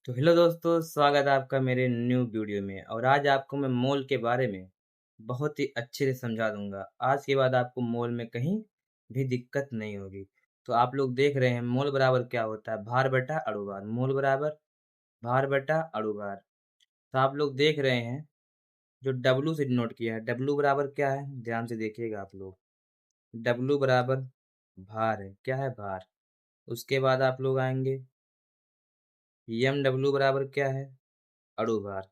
तो हेलो दोस्तों, स्वागत है आपका मेरे न्यू वीडियो में। और आज आपको मैं मोल के बारे में बहुत ही अच्छे से समझा दूंगा। आज के बाद आपको मोल में कहीं भी दिक्कत नहीं होगी। तो आप लोग देख रहे हैं मोल बराबर क्या होता है, भार बटा अणुभार। मोल बराबर भार बटा अणुभार। तो आप लोग देख रहे हैं जो डब्लू से नोट किया है, डब्लू बराबर क्या है, ध्यान से देखिएगा आप लोग। डब्लू बराबर भार है, क्या है, भार। उसके बाद आप लोग आएंगे एम डब्लू बराबर क्या है, अणुभार।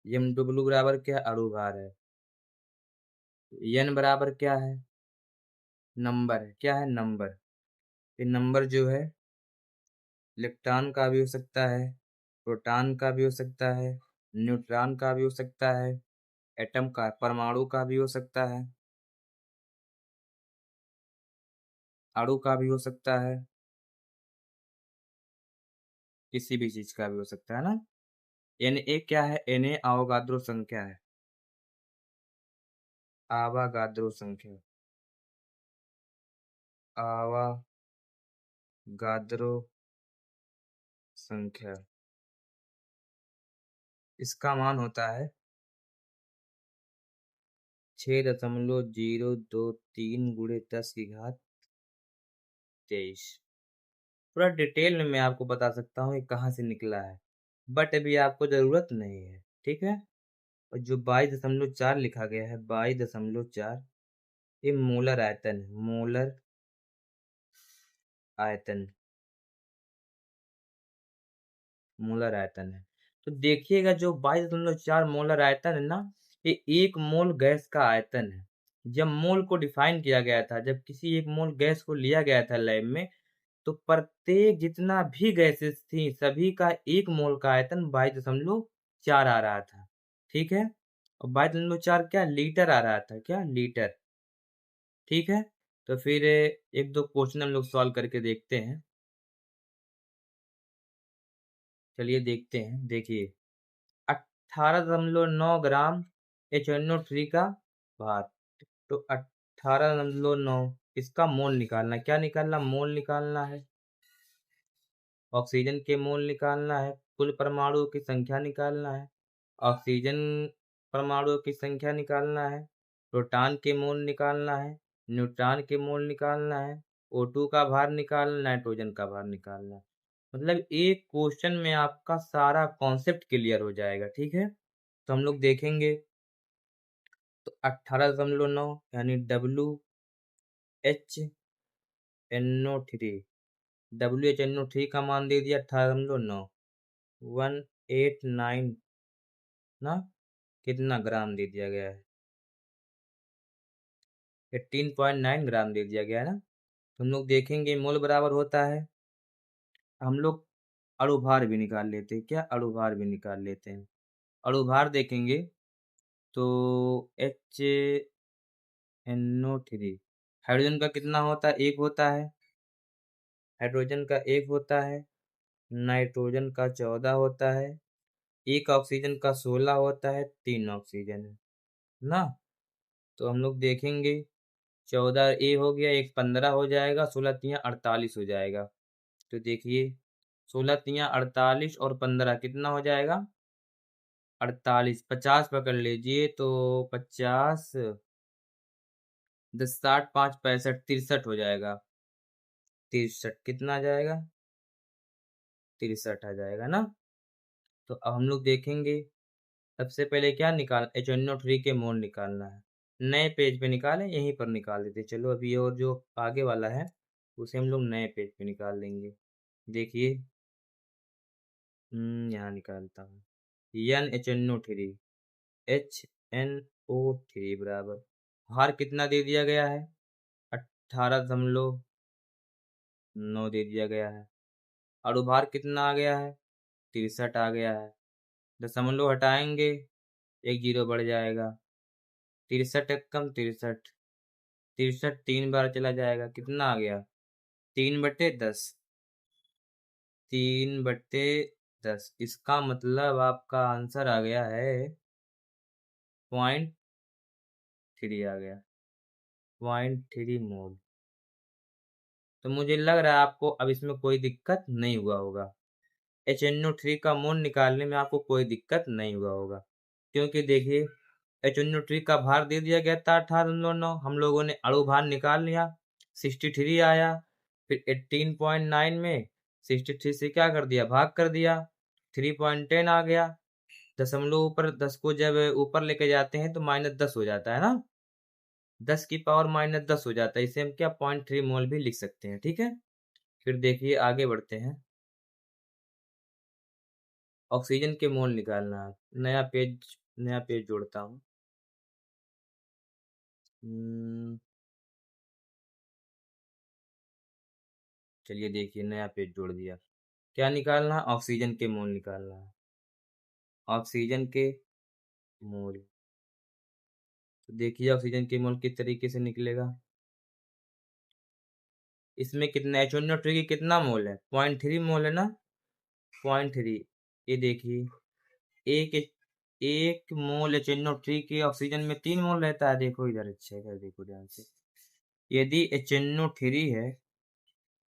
एम डब्लू बराबर क्या है, अणुभार है। एन बराबर क्या है, नंबर है, क्या है, नंबर। ये नंबर जो है इलेक्ट्रॉन का भी हो सकता है, प्रोटॉन का भी हो सकता है, न्यूट्रॉन का भी हो सकता है, एटम का, परमाणु का भी हो सकता है, अणु का भी हो सकता है, किसी भी चीज का भी हो सकता है ना। एन ए क्या है, एन ए अवोगाद्रो संख्या है, आवागाद्रो संख्या, आवागाद्रो संख्या। इसका मान होता है 6.023 गुणे 10 की घात 23। पूरा डिटेल में मैं आपको बता सकता हूँ ये कहाँ से निकला है, बट अभी आपको जरूरत नहीं है, ठीक है। और जो 22.4 लिखा गया है, 22.4, ये मोलर आयतन है, मोलर आयतन, मोलर आयतन है। तो देखिएगा जो 22.4 मोलर आयतन है ना, ये 1 मोल गैस का आयतन है। जब मोल को डिफाइन किया गया था, जब किसी 1 मोल गैस को लिया गया था लैब में, तो प्रत्येक जितना भी गैसेस थी सभी का 1 मोल का आयतन 22.4 आ रहा था, ठीक है। और 22.4 क्या, लीटर आ रहा था, क्या, लीटर, ठीक है। तो फिर एक दो क्वेश्चन हम लोग सॉल्व करके देखते हैं। चलिए देखते हैं, देखिए 18.9 ग्राम HNO3 का भार। तो 18.9 इसका मोल निकालना, क्या निकालना, मोल निकालना है। ऑक्सीजन के मोल निकालना है, कुल परमाणुओं की संख्या निकालना है, ऑक्सीजन परमाणुओं की संख्या निकालना है, प्रोटॉन के मोल निकालना है, न्यूट्रॉन के मोल निकालना है, O2 का भार निकालना, नाइट्रोजन का भार निकालना है। मतलब एक क्वेश्चन में आपका सारा कॉन्सेप्ट क्लियर हो जाएगा, ठीक है। तो हम लोग देखेंगे, तो 18.9 यानी WHNO3, WHNO3 का मान दे दिया 18.9, 189 ना, कितना ग्राम दे दिया गया है, 18.9 ग्राम दे दिया गया है ना। तो हम लोग देखेंगे मोल बराबर होता है, हम लोग अणुभार भी निकाल लेते हैं, क्या, अणुभार भी निकाल लेते हैं। अणुभार देखेंगे तो HNO3, हाइड्रोजन का कितना होता है, 1 होता है, हाइड्रोजन का 1 होता है, नाइट्रोजन का 14 होता है, एक ऑक्सीजन का 16 होता है, 3 ऑक्सीजन है ना। तो हम लोग देखेंगे 14 ए हो गया, एक 15 हो जाएगा, 16 तियाँ 48 हो जाएगा। तो देखिए 16 तियाँ 48 और 15 कितना हो जाएगा, 48, 50 पकड़ लीजिए तो 50, 10 60 5 65 63 हो जाएगा, 63 कितना आ जाएगा, 63 आ जाएगा ना। तो अब हम लोग देखेंगे, सबसे पहले क्या निकाल, HNO3 के मोल निकालना है। नए पेज पे निकालें, यहीं पर निकाल देते, चलो अभी और जो आगे वाला है उसे हम लोग नए पेज पे निकाल लेंगे। देखिए यहाँ निकालता हूँ, N H N O three, HNO3 बराबर, भार कितना दे दिया गया है, 18.9 दे दिया गया है। अणुभार कितना आ गया है, 63 आ गया है। दशमलव हटाएंगे, एक जीरो बढ़ जाएगा, 63 एकम 63, 63 3 बार चला जाएगा, कितना आ गया, 3/10, 3/10। इसका मतलब आपका आंसर आ गया है 0.3 आ गया, 0.3 मोल। तो मुझे लग रहा है आपको अब इसमें कोई दिक्कत नहीं हुआ होगा। HNO3 का मोल निकालने में आपको कोई दिक्कत नहीं हुआ होगा, क्योंकि देखिए HNO3 का भार दे दिया गया था 18.9, हम लोगों ने अणु भार निकाल लिया, 63 आया। फिर 18.9 में 63 से क्या कर दिया, भाग कर दिया, 3.10 आ गया। दशमलव ऊपर 10 को जब ऊपर लेके जाते हैं तो -10 हो जाता है ना, 10 की पावर -10 हो जाता है। इसे हम क्या 0.3 मोल भी लिख सकते हैं, ठीक है। फिर देखिए आगे बढ़ते हैं, ऑक्सीजन के मोल निकालना है। नया पेज जोड़ता हूँ। चलिए देखिए नया पेज जोड़ दिया। क्या निकालना है, ऑक्सीजन के मोल निकालना है, ऑक्सीजन के मोल। तो देखिए ऑक्सीजन के मोल किस तरीके से निकलेगा। इसमें कितना HNO3 की कितना मोल है, 0.3 मोल है ना, 0.3। ये देखिए एक एक मोल HNO3 के ऑक्सीजन में 3 मोल रहता है। देखो इधर, अच्छा इधर देखो ध्यान से। यदि HNO3 है,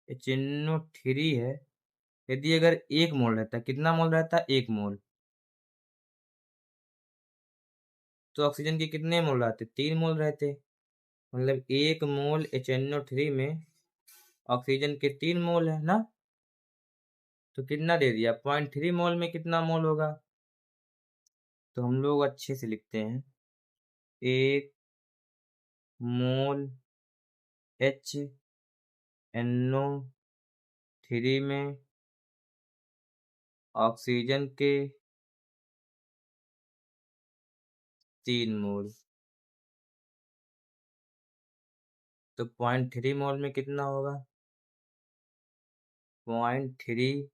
HNO3 है, यदि अगर 1 मोल रहता है, कितना मोल रहता है, 1 मोल, तो ऑक्सीजन के कितने मोल रहते, 3 मोल रहते। मतलब 1 मोल HNO3 में ऑक्सीजन के 3 मोल है ना, तो कितना दे दिया, 0.3 मोल में कितना मोल होगा। तो हम लोग अच्छे से लिखते हैं, 1 मोल HNO3 में ऑक्सीजन के 3 मोल, तो 0.3 मोल में कितना होगा, 0.3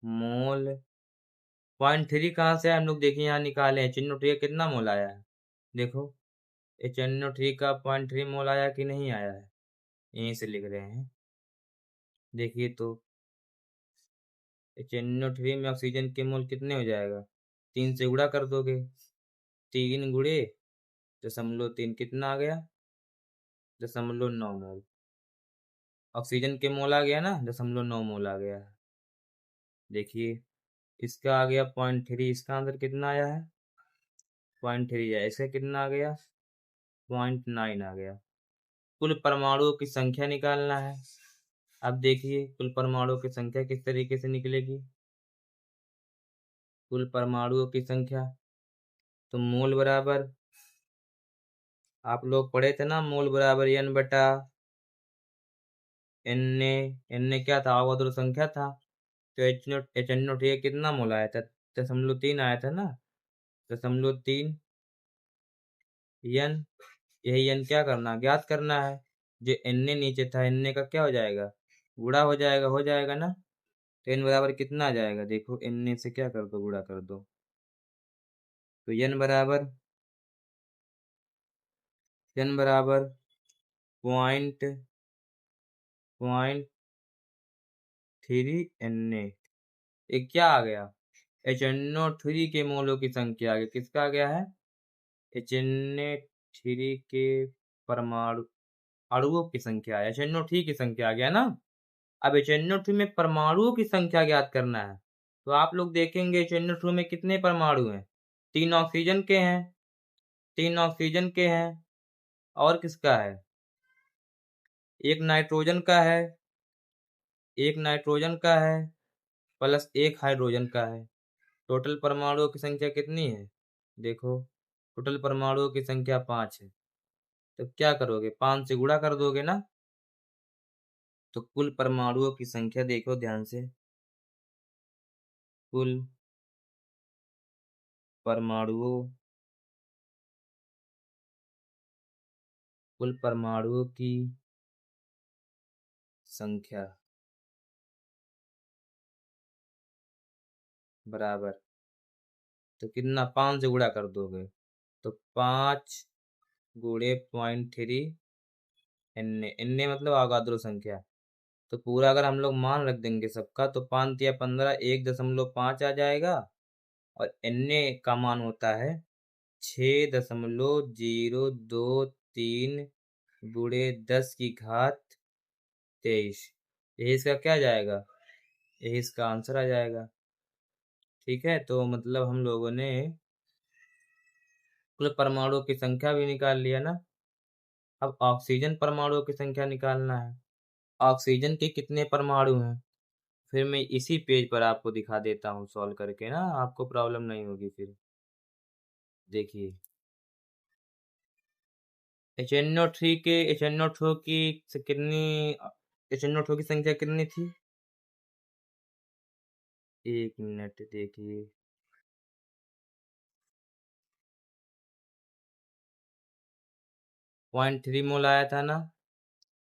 मोल। 0.3 कहाँ से है, हम लोग देखिए यहाँ निकाले, HNO3 का कितना मोल आया है, देखो HNO3 का 0.3 मोल आया कि नहीं आया है, यहीं से लिख रहे हैं। देखिए तो HNO3 में ऑक्सीजन के मोल कितने हो जाएगा, 3 से गुणा कर दोगे, 3 गुणे 0.3 कितना आ गया, 0.9 मोल। ऑक्सीजन के मोल आ गया ना, 0.9 मोल आ गया। देखिए इसका आ गया 0.3, इसका अंदर कितना आया है, 0.3 है, इसका कितना आ गया, 0.9 आ गया। कुल परमाणुओं की संख्या निकालना है। अब देखिए कुल परमाणुओं की संख्या किस तरीके से निकलेगी, कुल परमाणुओं की संख्या, तो मोल बराबर, आप लोग पढ़े थे ना, मोल बराबर n बटा एन क्या था, अवोगाद्रो संख्या था। तो HNO3 कितना मोल आया था, 0.3 आया था ना, 0.3 n, यही n क्या करना, ज्ञात करना है। जो n नीचे था, n का क्या हो जाएगा, गुणा हो जाएगा ना। तो n बराबर कितना आ जाएगा, देखो n से क्या कर दो, गुणा कर दो, तो n बराबर पॉइंट 3 Na। एक क्या आ गया, HNO3 के मोलों की संख्या आ गई, किसका आ गया है, HNO3 के परमाणु अणुओं की संख्या है, HNO3 की संख्या आ गया ना। अब HNO3 में परमाणुओं की संख्या ज्ञात करना है। तो आप लोग देखेंगे HNO2 में कितने परमाणु हैं, 3 ऑक्सीजन के हैं, 3 ऑक्सीजन के हैं, और किसका है, एक नाइट्रोजन का है, एक नाइट्रोजन का है, प्लस एक हाइड्रोजन का है। टोटल परमाणुओं की संख्या कितनी है, देखो टोटल परमाणुओं की संख्या 5 है। तो क्या करोगे, 5 से गुणा कर दोगे ना। तो कुल परमाणुओं की संख्या देखो ध्यान से, कुल परमाणुओं कुल परमाणुओं की संख्या बराबर, तो कितना, 5 से गुणा कर दोगे, तो 5 गुणे 0.3 एन मतलब अवोगाद्रो संख्या। तो पूरा अगर हम लोग मान रख देंगे सबका, तो 5 या 15 1.5 आ जाएगा, और एन का मान होता है 6.023 गुणे 10 की घात 23। यही इसका क्या जाएगा, यही इसका आंसर आ जाएगा। ठीक है, तो मतलब हम लोगों ने कुल परमाणुओं की संख्या भी निकाल लिया ना। अब ऑक्सीजन परमाणुओं की संख्या निकालना है। ऑक्सीजन के कितने परमाणु हैं, फिर मैं इसी पेज पर आपको दिखा देता हूँ सॉल्व करके ना, आपको प्रॉब्लम नहीं होगी फिर। देखिए HNO3 के HNO2 की कितनी, HNO2 की संख्या कितनी थी, एक मिनट देखिए। 0.3 मोल आया था ना।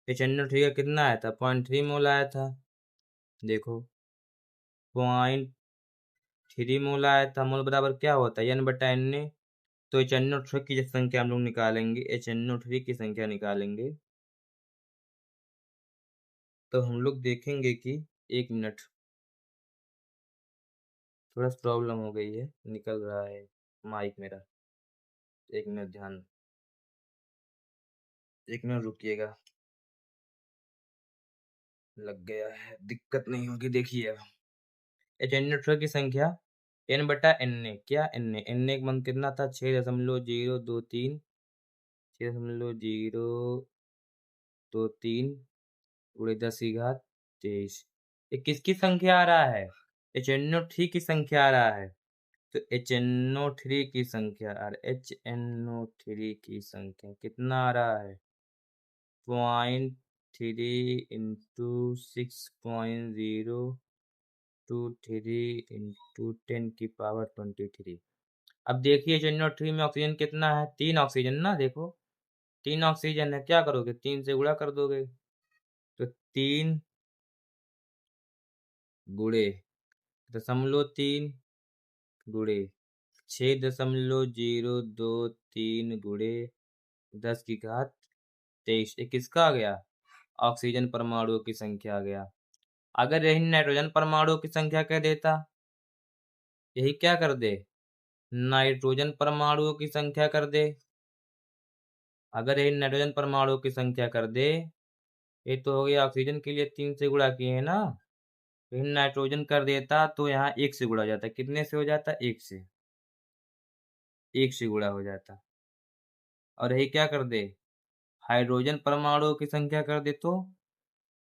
HNO3 का कितना आया था, 0.3 मोल आया था। देखो 0.3 मोल आया था। मोल बराबर क्या होता है, N/Na। तो HNO3 की संख्या हम लोग निकालेंगे, HNO3 की संख्या निकालेंगे तो हम लोग देखेंगे कि, एक मिनट, थोड़ा सा प्रॉब्लम हो गई है, निकल रहा है माइक मेरा। एक मिनट ध्यान, एक मिनट रुकिएगा, लग गया है, दिक्कत नहीं होगी। देखिए अब HNO3 की संख्या N/Na, क्या Na का मान कितना था, 6.023, 6.023 गुणे 10⁻23। ये किसकी संख्या आ रहा है, HNO3 की संख्या आ रहा है। तो HNO3 की संख्या और HNO3 की संख्या कितना आ रहा है, 0.3 इंटू 6.023 इंटू 10⁻23। अब देखिए HNO3 में ऑक्सीजन कितना है, 3 ऑक्सीजन ना, देखो 3 ऑक्सीजन है, क्या करोगे, 3 से गुणा कर दोगे। तो 3 गुणे 0.3 गुणे 6.023 गुणे 10⁻23, ये किसका आ गया, ऑक्सीजन परमाणुओं की संख्या आ गया। अगर यही नाइट्रोजन परमाणुओं की संख्या कह देता, यही क्या कर दे, नाइट्रोजन परमाणुओं की संख्या कर दे, अगर यही नाइट्रोजन परमाणुओं की संख्या कर दे, ये तो हो गया ऑक्सीजन के लिए 3 से गुणा किए हैं ना, यही नाइट्रोजन कर देता तो यहाँ 1 से गुणा हो जाता, कितने से हो जाता, 1 से, 1 से गुणा हो जाता। और यही क्या कर दे, हाइड्रोजन परमाणुओं की संख्या कर दे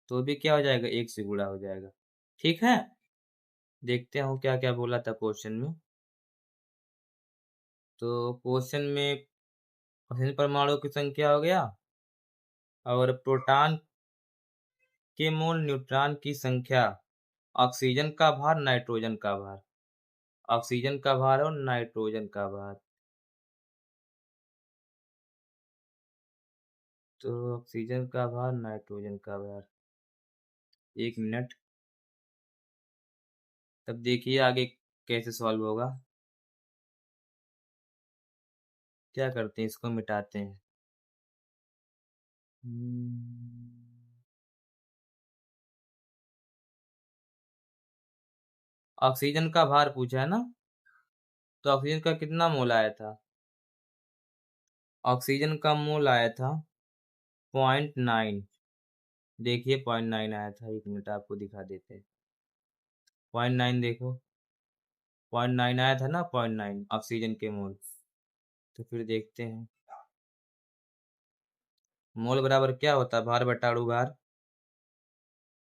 तो भी क्या हो जाएगा, 1 से गुणा हो जाएगा। ठीक है, देखते हूँ क्या क्या बोला था क्वेश्चन में। तो क्वेश्चन में ऑक्सीजन परमाणु की संख्या हो गया, और प्रोटॉन के मोल, न्यूट्रॉन की संख्या, ऑक्सीजन का भार, नाइट्रोजन का भार, ऑक्सीजन का भार और नाइट्रोजन का भार। तो ऑक्सीजन का भार, नाइट्रोजन का भार, एक मिनट, तब देखिए आगे कैसे सॉल्व होगा। क्या करते हैं, इसको मिटाते हैं। ऑक्सीजन का भार पूछा है ना, तो ऑक्सीजन का कितना मोल आया था, ऑक्सीजन का मोल आया था 0.9। देखिए 0.9 आया था, एक मिनट आपको दिखा देते हैं। 0.9 देखो, 0.9 आया था ना, 0.9 ऑक्सीजन के मोल। तो फिर देखते हैं मोल बराबर क्या होता है, भार बटा अणुभार।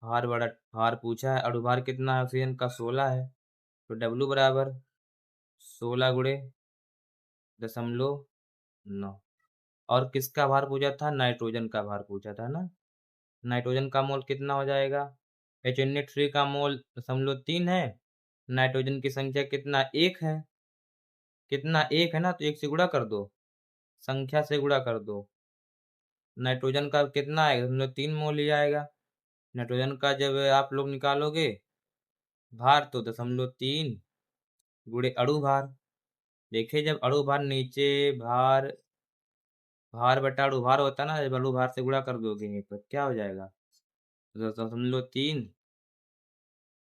भार पूछा है, अणुभार कितना है ऑक्सीजन का, 16 है। तो W बराबर 16 गुणे 0.9। और किसका भार पूछा था, नाइट्रोजन का भार पूछा था ना। नाइट्रोजन का मोल कितना हो जाएगा, HNO3 का मोल 0.3 है, नाइट्रोजन की संख्या कितना, 1 है, कितना 1 है ना, तो 1 से गुणा कर दो, संख्या से गुणा कर दो। नाइट्रोजन का कितना आएगा, 0.3 मोल ही आएगा। नाइट्रोजन का जब आप लोग निकालोगे भार, तो 0.3 गुणे अणु भार। देखिए जब अणु भार नीचे भार, भार बटा अणु भार होता है ना, जब अणु भार से गुणा कर दोगे यहीं पर क्या हो जाएगा, 0.3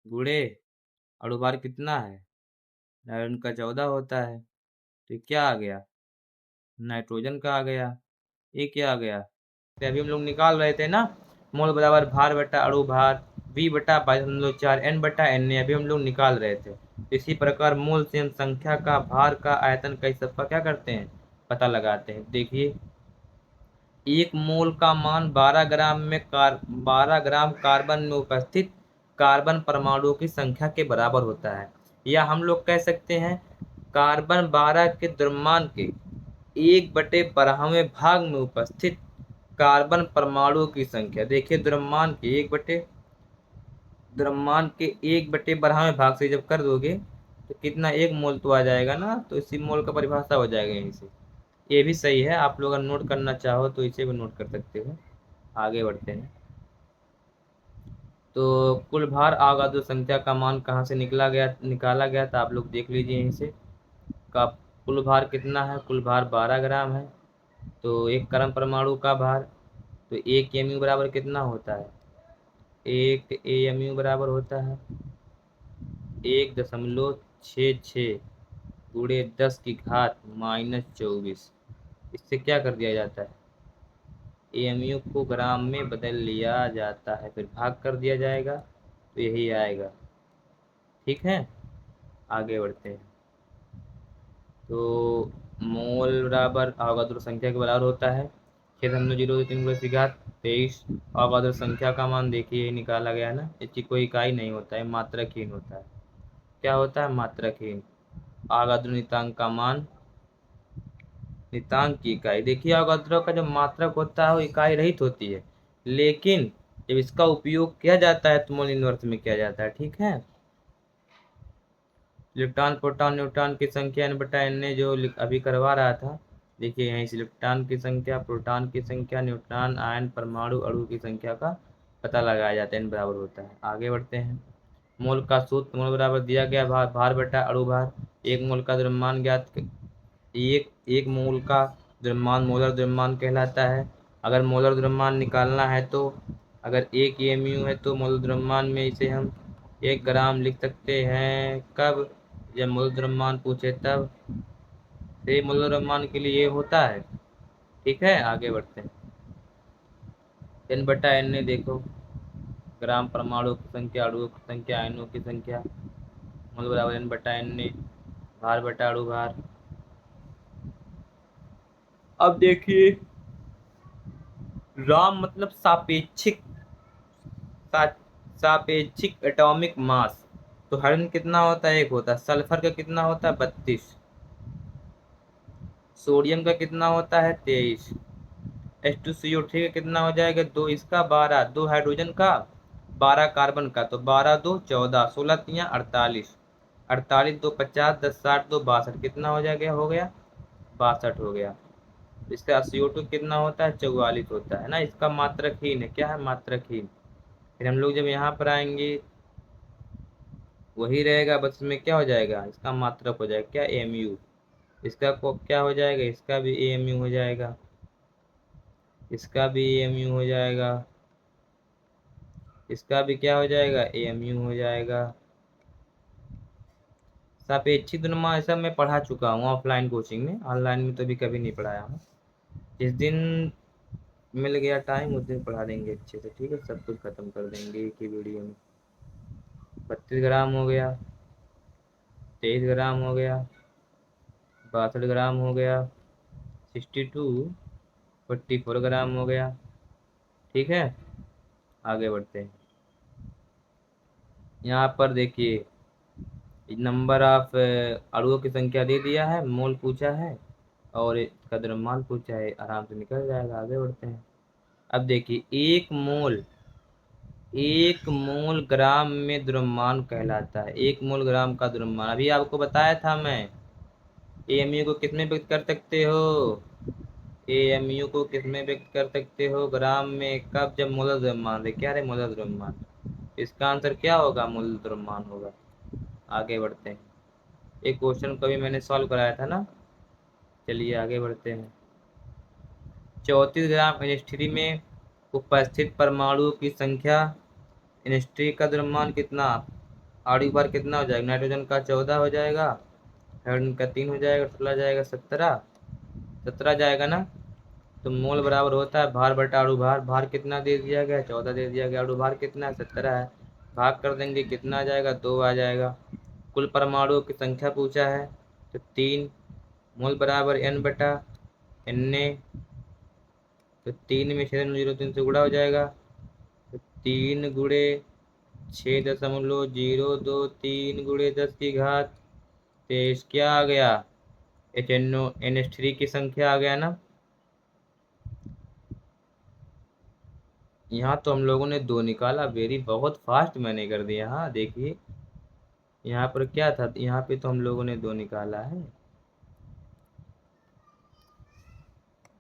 गुणे अणु भार कितना है, नाइट्रोजन का 14 होता है, तो क्या आ गया, नाइट्रोजन का आ गया। ये क्या आ गया, तो अभी हम लोग निकाल रहे थे ना, मोल बराबर भार बटा अणु भार, V बटा 22.4 N बटा Na अभी हम लोग निकाल रहे थे। इसी प्रकार मोल से हम संख्या का, भार का, आयतन का, इस सब का क्या करते हैं, पता लगाते हैं। देखिए, एक मोल का मान 12 ग्राम कार्बन में उपस्थित कार्बन परमाणुओं की संख्या के बराबर होता है। या हम लोग कह सकते हैं कार्बन 12 के द्रव्यमान के 1/12वें भाग में उपस्थित कार्बन परमाणुओं की संख्या। देखिए, द्रव्यमान के 1/12वें भाग से जब कर दोगे तो कितना, 1 मोल तो आ जाएगा ना, तो इसी मोल का परिभाषा हो जाएगा यहीं से। ये भी सही है, आप लोग अगर नोट करना चाहो तो इसे भी नोट कर सकते हो। आगे बढ़ते हैं। तो कुल भार अवगाद्रो संख्या का मान कहाँ से निकाला गया था, आप लोग देख लीजिए यहीं से। का कुल भार कितना है, कुल भार 12 ग्राम है। तो एक परम परमाणु का भार, तो 1 mu बराबर कितना होता है, 1 AMU बराबर होता है 1.66 गुणे 10 की घात -24। इससे क्या कर दिया जाता है, AMU को ग्राम में बदल लिया जाता है, फिर भाग कर दिया जाएगा, तो यही आएगा। ठीक है, आगे बढ़ते हैं। तो मोल बराबर अवगाद्रो संख्या के बराबर होता है 6.03 अवगाद्रो संख्या का मान देखिए निकाला गया ना, इसकी कोई इकाई नहीं होता है, मात्रकहीन होता है। क्या होता है, मात्रकहीन। अवगाद्रो नियतांक का मान, नियतांक की इकाई। देखिए, अवगाद्रो का जो मात्रक होता है वो इकाई रहित होती है, लेकिन जब इसका उपयोग किया जाता है तो मोल इनवर्स में किया जाता है। ठीक है, इलेक्ट्रॉन, प्रोटॉन, न्यूट्रॉन की संख्या N/Na जो अभी करवा रहा था, देखिए यहीं से इलेक्ट्रॉन की संख्या, प्रोटॉन की संख्या, न्यूट्रॉन, आयन, परमाणु, अणु की संख्या का पता लगाया जाता है, N बराबर होता है। आगे बढ़ते हैं। मोल का सूत्र, मोल बराबर दिया गया भार बटा अणु भार। एक मोल का द्रव्यमान ज्ञात, एक मोल का द्रव्यमान मोलर द्रव्यमान कहलाता है। अगर मोलर द्रव्यमान निकालना है तो, अगर 1 AMU है तो मोलर द्रव्यमान में इसे हम 1 ग्राम लिख सकते हैं। कब, जब मोलर द्रव्यमान पूछे तब। से मोलर द्रव्यमान के लिए ये होता है। ठीक है, आगे बढ़ते हैं। N/Na देखो, ग्राम परमाणु की संख्या, अणुओं की संख्या, आयनों की संख्या, मोल बराबर N/Na, भार बटा अणु भार। अब देखिए, राम मतलब सापेक्षिक एटॉमिक मास। तो हाइड्रोजन कितना होता है, 1 होता है। सल्फर का कितना होता है, 32। सोडियम का कितना होता है, 23। H2CO3 का कितना हो जाएगा, 2, इसका 12, 2 हाइड्रोजन का, 12 कार्बन का, तो 12 2 14, 16 3 48, 48 2 50, 10 60 2 62, कितना हो जाएगा, हो गया 62 हो गया। इसका CO2 कितना होता है, 44 होता है ना, इसका मात्रकहीन है। क्या है, मात्रकहीन। फिर हम लोग जब यहाँ पर आएंगे वही रहेगा, बस में क्या हो जाएगा, इसका मात्रक हो जाएगा क्या, AMU। इसका को क्या हो जाएगा, इसका भी AMU हो जाएगा, इसका भी AMU हो जाएगा, इसका भी क्या हो जाएगा, AMU हो जाएगा। सापेक्षिक द्रव्यमान ऐसा मैं पढ़ा चुका हूँ ऑफलाइन कोचिंग में, ऑनलाइन में तो भी कभी नहीं पढ़ाया हूँ। जिस दिन मिल गया टाइम उस दिन पढ़ा देंगे अच्छे से। ठीक है, सब कुछ खत्म कर देंगे एक ही वीडियो में। 32 ग्राम हो गया, 23 ग्राम हो गया, 62 ग्राम हो गया, 62 44 ग्राम हो गया। ठीक है, आगे बढ़ते हैं। यहाँ पर देखिए, नंबर ऑफ अणुओं की संख्या दे दिया है, मोल पूछा है और इसका द्रव्यमान पूछा है, आराम से निकल जाएगा। आगे बढ़ते हैं। अब देखिए, एक मोल ग्राम में द्रव्यमान कहलाता है। 1 मोल ग्राम का द्रव्यमान अभी आपको बताया था मैं। AMU को किसमें व्यक्त कर सकते हो, AMU को किसमें व्यक्त कर सकते हो, ग्राम में। कब, जब मोलर द्रव्यमान है। क्या है, मोलर द्रव्यमान। इसका आंसर क्या होगा, मोलर द्रव्यमान होगा। आगे बढ़ते हैं। एक क्वेश्चन को भी मैंने सॉल्व कराया था ना, चलिए आगे बढ़ते हैं। 34 ग्राम NH3 में उपस्थित परमाणु की संख्या, NH3 का द्रव्यमान कितना, आणविक भार कितना हो जाएगा, नाइट्रोजन का 14 हो जाएगा, हाइड्रोजन का 3 हो जाएगा, टोटल आ जाएगा 17 जाएगा ना। तो मोल बराबर होता है भार बटा अणु भार। भार कितना दे दिया गया, 14 दे दिया गया। अणु भार कितना है, 17 है। भाग कर देंगे, कितना आ जाएगा, 2 आ जाएगा। कुल परमाणुओं की संख्या पूछा है तो 3। मोल बराबर n बटा एन ए। तो 3 में 6.03 से गुणा हो जाएगा। तो 3 गुणे 6.023 गुणे 10 की घात 23 क्या आ गया, HNO NH3 की संख्या आ गया ना। यहाँ तो हम लोगों ने 2 निकाला, वेरी बहुत फास्ट मैंने कर दिया। हाँ देखिए यहाँ पर क्या था, यहाँ पे तो हम लोगों ने 2 निकाला है।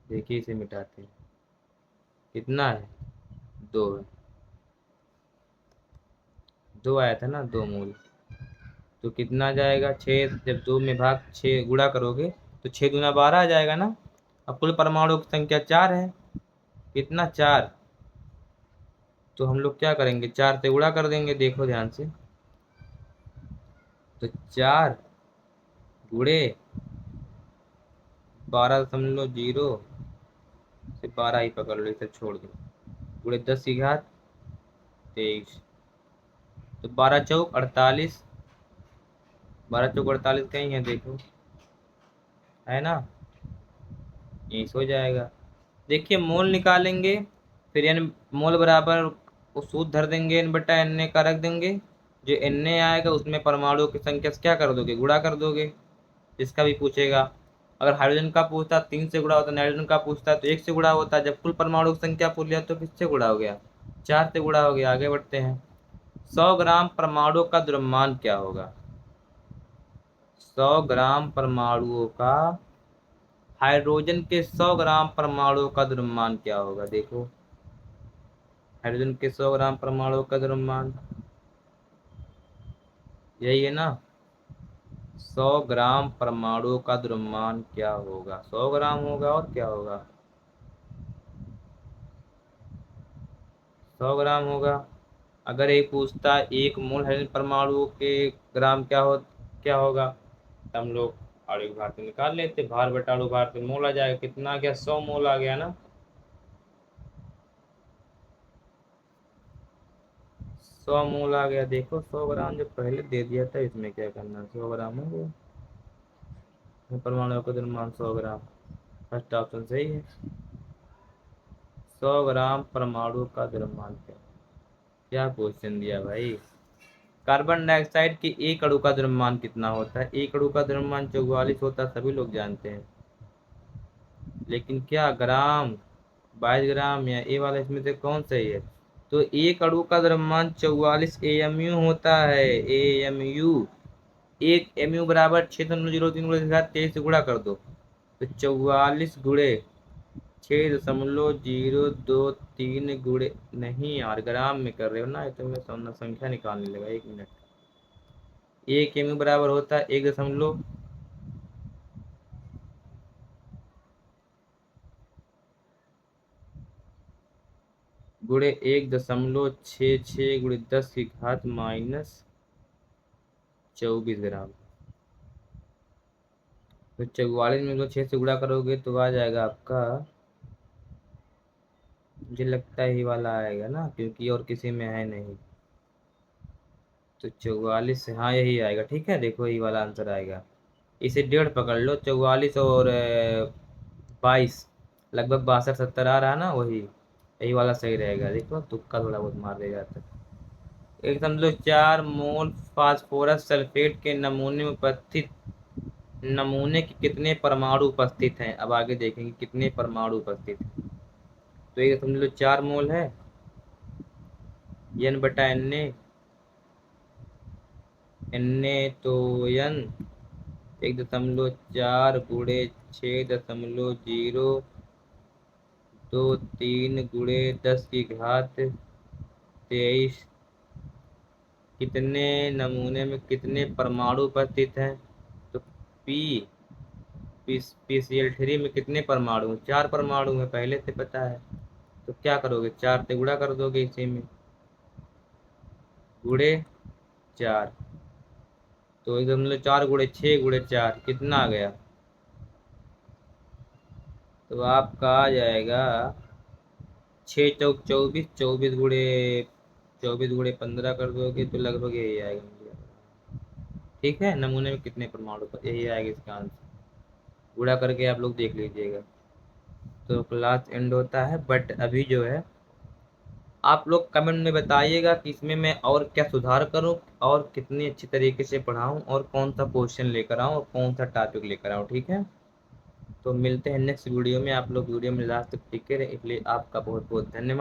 देखिए इसे मिटाते हैं, कितना है, 2 है। 2 आया था ना, 2 मूल। तो कितना आ जाएगा, 6 जब 2 में भाग 6 गुणा करोगे तो 6 दूना 12 आ जाएगा ना। अब कुल परमाणु की संख्या 4 है, कितना, 4। तो हम लोग क्या करेंगे, 4 से गुणा कर देंगे, देखो ध्यान से। तो 4 गुणे 12.0 से 12 ही पकड़ लो, इसे छोड़ दो, गुणे 10 की घात 23। तो 12 चौक 48, 12 चौक 48 कहीं है देखो, है ना, यही हो जाएगा। देखिए मोल निकालेंगे, फिर एन मोल बराबर वो सूत्र धर देंगे, एन बटा एन ए का रख देंगे। जो एन ए आएगा उसमें परमाणुओं की संख्या से क्या कर दोगे, गुणा कर दोगे। जिसका भी पूछेगा, अगर हाइड्रोजन का पूछता 3 से गुणा होता, नाइट्रोजन का पूछता तो 1 से गुणा होता। जब कुल परमाणु की संख्या पूछ लिया तो किससे गुणा हो गया, 4 से गुणा हो गया। आगे बढ़ते हैं। 100 ग्राम परमाणु का द्रव्यमान क्या होगा। 100 ग्राम परमाणुओं का, हाइड्रोजन के 100 ग्राम परमाणुओं का द्रव्यमान क्या होगा, देखो। हाइड्रोजन के 100 ग्राम परमाणु का द्रव्यमान यही है ना। 100 ग्राम परमाणु का द्रव्यमान क्या होगा, 100 ग्राम होगा और क्या होगा, 100 ग्राम होगा। अगर ये पूछता एक मोल हाइड्रोजन परमाणु के ग्राम क्या होगा, तो हम लोग आणविक भार से निकाल लेते, भार बटा अणु भार से मोल आ जाएगा, कितना आ गया, 100 मोल आ गया ना। 100 मोल आ गया, देखो 100 ग्राम जो पहले दे दिया था, इसमें क्या करना, 100 ग्राम हो गया। परमाणु का द्रव्यमान 100 ग्राम, फर्स्ट ऑप्शन सही है। 100 ग्राम परमाणु का द्रव्यमान क्या क्वेश्चन दिया भाई। कार्बन डाइऑक्साइड के एक अणु का द्रव्यमान कितना होता है। एक अणु का द्रव्यमान 44 होता है, सभी लोग जानते हैं। लेकिन क्या ग्राम, 22 ग्राम या ए वाला इसमें से कौन सही है। तो एक अणु का द्रव्यमान 44 AMU होता है, AMU। एक MU बराबर 6.03 गुणे 23 से गुणा कर दो, तो 44 गुणे 6.023 गुणे, नहीं यार ग्राम में कर रहे हो ना, तो मैं संख्या निकालने लगा, 1 मिनट। 1 MU बराबर होता है 1 गुणे 1.66 गुणे 10 की घात -24 ग्राम। तो 44 में 6 से गुणा करोगे तो आ जाएगा आपका, मुझे लगता है ये वाला आएगा ना, क्योंकि और किसी में है नहीं। तो 44 से, हाँ यही आएगा, ठीक है, देखो यही वाला आंसर आएगा। इसे 1.5 पकड़ लो, 44 और 22, लगभग 62-70 आ रहा ना, वही यही वाला सही रहेगा। देखो तुक्का थोड़ा बहुत मार दे जाता है। एक समझ लो 4 मोल फास्फोरस सल्फेट के नमूने के कितने परमाणु उपस्थित हैं। अब आगे देखेंगे कितने परमाणु उपस्थित हैं। तो ये समझ लो 4 मोल है, एन बटा एन ए, एन ए तो एन 1.4 गुणे 6.023 गुणे 10 की घात 23, कितने नमूने में कितने परमाणु उपस्थित हैं। तो पी PCl3 में कितने परमाणु हैं, 4 परमाणु हैं, पहले से पता है। तो क्या करोगे, 4 से गुणा कर दोगे, इसी में गुणे 4। तो एकदम 4 गुणे 6 गुणे 4 कितना आ गया, तो आपका आ जाएगा 6 चौक 24, 24 गुणे 15 कर दोगे तो लगभग यही आएगा मुझे। ठीक है, नमूने में कितने परमाणु पर, यही आएगा इसका आंसर। गुणा करके आप लोग देख लीजिएगा। तो क्लास एंड होता है, बट अभी जो है आप लोग कमेंट में बताइएगा कि इसमें मैं और क्या सुधार करूं और कितनी अच्छी तरीके से पढ़ाऊं और कौन सा क्वेश्चन लेकर आऊं और कौन सा टॉपिक लेकर आऊं। ठीक है, तो मिलते हैं नेक्स्ट वीडियो में। आप लोग वीडियो में लास्ट तक टिके रहे, इसलिए आपका बहुत बहुत धन्यवाद।